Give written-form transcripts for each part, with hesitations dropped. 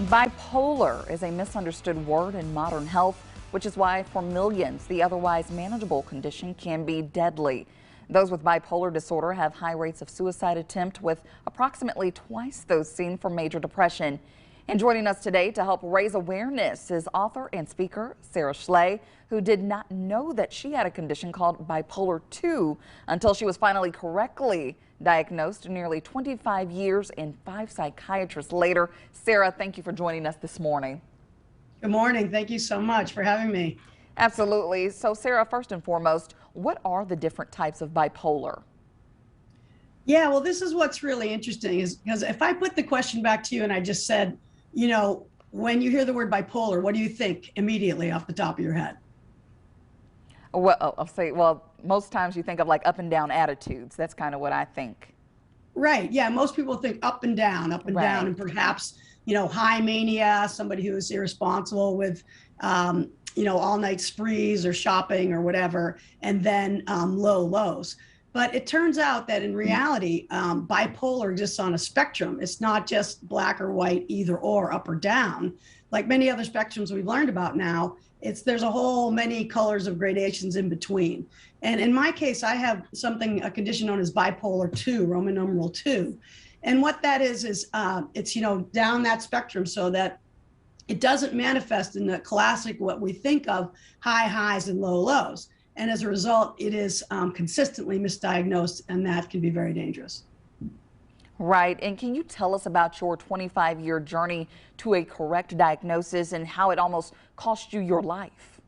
Bipolar is a misunderstood word in modern health, which is why for millions, the otherwise manageable condition can be deadly. Those with bipolar disorder have high rates of suicide attempt, with approximately twice those seen for major depression. And joining us today to help raise awareness is author and speaker Sara Schley, who did not know that she had a condition called bipolar 2 until she was finally correctly diagnosed nearly 25 years and 5 psychiatrists later. Sara, thank you for joining us this morning. Good morning. Thank you so much for having me. Absolutely. So Sara, first and foremost, what are the different types of bipolar? Yeah, well, this is what's really interesting is because if I put the question back to you and I just said, when you hear the word bipolar, what do you think immediately off the top of your head? Well, I'll say, most times you think of like up and down attitudes. That's kind of what I think. Right. Yeah. Most people think up and down, and perhaps, high mania, somebody who is irresponsible with, all night sprees or shopping or whatever, and then low lows. But it turns out that in reality, bipolar exists on a spectrum. It's not just black or white, either or, up or down. Like many other spectrums we've learned about now, there's a whole many colors of gradations in between. And in my case, I have a condition known as bipolar 2, Roman numeral 2. And what that is it's, down that spectrum so that it doesn't manifest in the classic, what we think of, high highs and low lows. And as a result, it is consistently misdiagnosed, and that can be very dangerous. Right. And can you tell us about your 25-year journey to a correct diagnosis and how it almost cost you your life?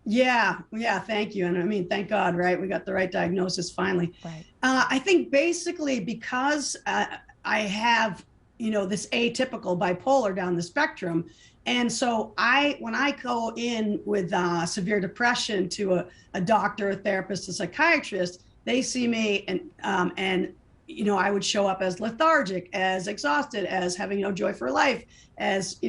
Yeah, thank you. And I mean, thank God, right? We got the right diagnosis finally. Right. I think basically because I have, this atypical bipolar down the spectrum. And so when I go in with severe depression to a doctor, a therapist, a psychiatrist, they see me and I would show up as lethargic, as exhausted, as having no joy for life, as,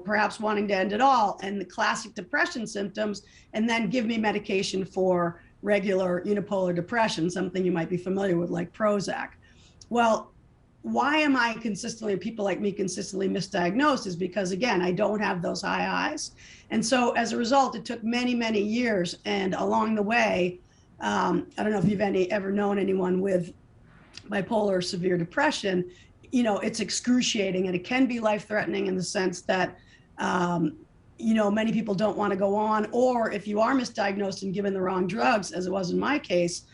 perhaps wanting to end it all, and the classic depression symptoms, and then give me medication for regular unipolar depression, something you might be familiar with, like Prozac. Well, why am I people like me consistently misdiagnosed is because, again, I don't have those high highs. And so as a result, it took many, many years. And along the way, I don't know if you've ever known anyone with bipolar or severe depression, it's excruciating and it can be life-threatening in the sense that, many people don't want to go on, or if you are misdiagnosed and given the wrong drugs, as it was in my case,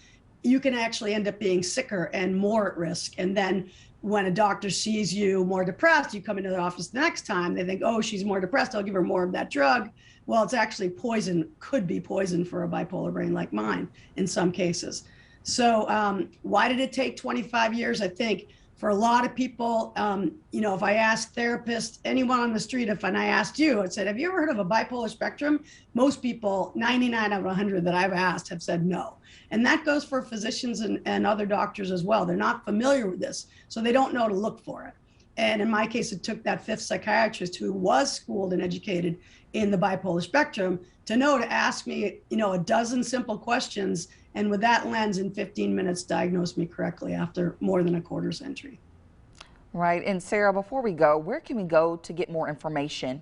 you can actually end up being sicker and more at risk. And then when a doctor sees you more depressed, you come into the office the next time, they think, oh, she's more depressed, I'll give her more of that drug. Well, it's actually poison, could be poison for a bipolar brain like mine in some cases. So why did it take 25 years? I think for a lot of people, if I asked therapists, anyone on the street, and I asked you, I said, have you ever heard of a bipolar spectrum? Most people, 99 out of 100 that I've asked, have said no. And that goes for physicians and other doctors as well. They're not familiar with this, so they don't know to look for it. And in my case, it took that 5th psychiatrist who was schooled and educated in the bipolar spectrum to know to ask me, a dozen simple questions, and with that lens, in 15 minutes, diagnosed me correctly after more than a quarter century. Right. And Sara, before we go, where can we go to get more information?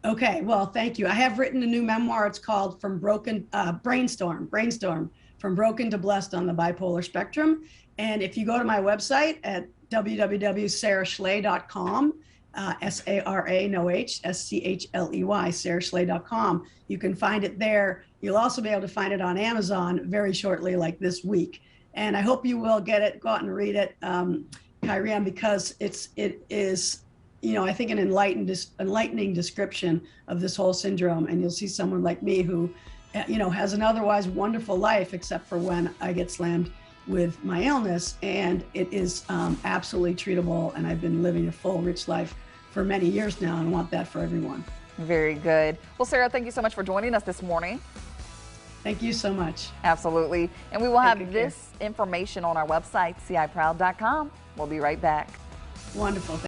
Okay, well, thank you. I have written a new memoir. It's called Brainstorm, From Broken to Blessed on the Bipolar Spectrum. And if you go to my website at www.saraschley.com, S-A-R-A, no H, S-C-H-L-E-Y, saraschley.com. You can find it there. You'll also be able to find it on Amazon very shortly, like this week. And I hope you will get it, go out and read it, Kyrian, because it is, I think an enlightening description of this whole syndrome. And you'll see someone like me who, has an otherwise wonderful life, except for when I get slammed with my illness, and it is absolutely treatable, and I've been living a full, rich life for many years now, and I want that for everyone. Very good. Well, Sara, thank you so much for joining us this morning. Thank you so much. Absolutely. And we will have this information on our website, ciproud.com. We'll be right back. Wonderful.